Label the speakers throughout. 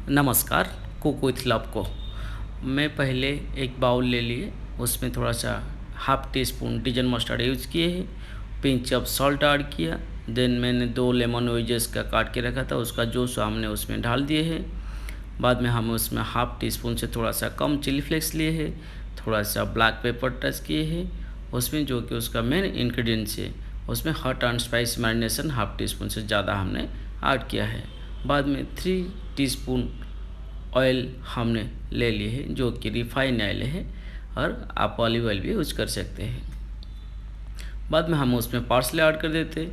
Speaker 1: नमस्कार। Cook with love को मैं पहले एक बाउल ले लिए, उसमें थोड़ा सा half teaspoon Dijon mustard use किए हैं, पिंच ऑफ सॉल्ट ऐड किया। देन मैंने 2 लेमन वेजेस का काट के रखा था, उसका जूस हमने उसमें डाल दिए हैं। बाद में हम उसमें हाफ टी स्पून से थोड़ा सा कम चिली फ्लेक्स लिए हैं, थोड़ा सा ब्लैक पेपर टच किए हैं उसमें, जो कि उसका मेन इंग्रेडिएंट्स है। उसमें hot and spicy marination half tea spoon से ज़्यादा हमने ऐड किया है। बाद में 3 टीस्पून ऑयल हमने ले लिए है, जो कि रिफाइन ऑयल है, और आप ऑलिव ऑयल भी यूज कर सकते हैं। बाद में हम उसमें पार्सले ऐड कर देते,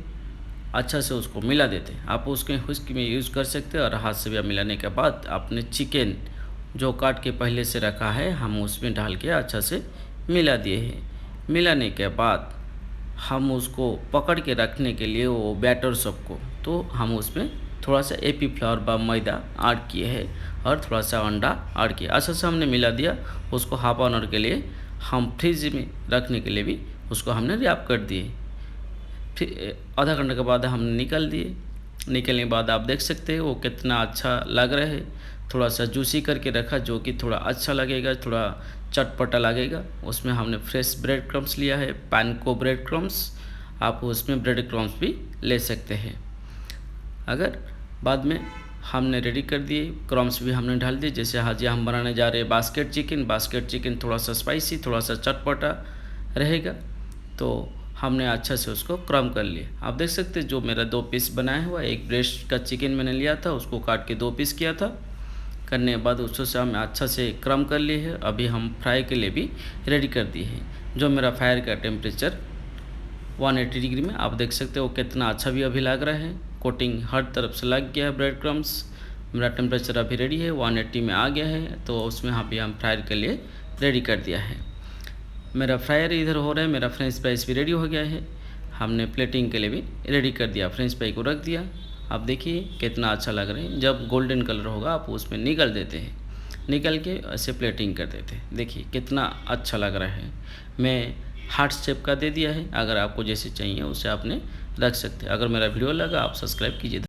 Speaker 1: अच्छा से उसको मिला देते। आप उसके हुस्क में यूज़ कर सकते हैं, और हाथ से भी मिलाने के बाद आपने चिकन जो काट के पहले से रखा है हम उसमें डाल के अच्छा से मिला दिए हैं। मिलाने के बाद हम उसको पकड़ के रखने के लिए वो बैटर सबको, तो हम उसमें थोड़ा सा एपी फ्लावर व मैदा ऐड किए हैं, और थोड़ा सा अंडा ऐड किया। अच्छा से हमने मिला दिया। उसको हाफ एन आवर के लिए हम फ्रिज में रखने के लिए भी उसको हमने रैप कर दिए। फिर आधा घंटे के बाद हमने निकाल दिए। निकलने के बाद आप देख सकते हैं वो कितना अच्छा लग रहा है। थोड़ा सा जूसी करके रखा, जो कि थोड़ा अच्छा लगेगा, थोड़ा चटपटा लगेगा। उसमें हमने फ्रेश ब्रेड क्रम्स लिया है, पैनको ब्रेड क्रम्स। आप उसमें ब्रेड क्रम्स भी ले सकते हैं। अगर बाद में हमने रेडी कर दिए, क्रम्स भी हमने डाल दिए। जैसे आज हम बनाने जा रहे हैं बास्केट चिकन थोड़ा सा स्पाइसी, थोड़ा सा चटपटा रहेगा, तो हमने अच्छा से उसको क्रम कर लिया। आप देख सकते हैं जो मेरा 2 पीस बनाया हुआ, एक ब्रेस्ट का चिकन मैंने लिया था, उसको काट के 2 पीस किया था। करने के बाद उसको से हम अच्छा से क्रम कर लिए है। अभी हम फ्राई के लिए भी रेडी कर दिए हैं। जो मेरा फायर का टेम्परेचर 180 डिग्री में, आप देख सकते हो कितना अच्छा भी अभी लग रहा है। कोटिंग हर तरफ से लग गया है ब्रेड क्रम्स। मेरा टेम्परेचर अभी रेडी है, 180 में आ गया है, तो उसमें अभी हम फ्राई के लिए रेडी कर दिया है। मेरा फ्रायर इधर हो रहा है, मेरा फ्रेंच फ्राइज भी रेडी हो गया है। हमने प्लेटिंग के लिए भी रेडी कर दिया, फ्रेंच फ्राई को रख दिया। आप देखिए कितना अच्छा लग रहा है। जब गोल्डन कलर होगा आप उसमें निकल देते हैं, निकल के ऐसे प्लेटिंग कर देते हैं। देखिए कितना अच्छा लग रहा है। मैं हार्ट शेप का दे दिया है, अगर आपको जैसे चाहिए उसे आपने रख सकते हैं। अगर मेरा वीडियो लगा आप सब्सक्राइब कीजिए।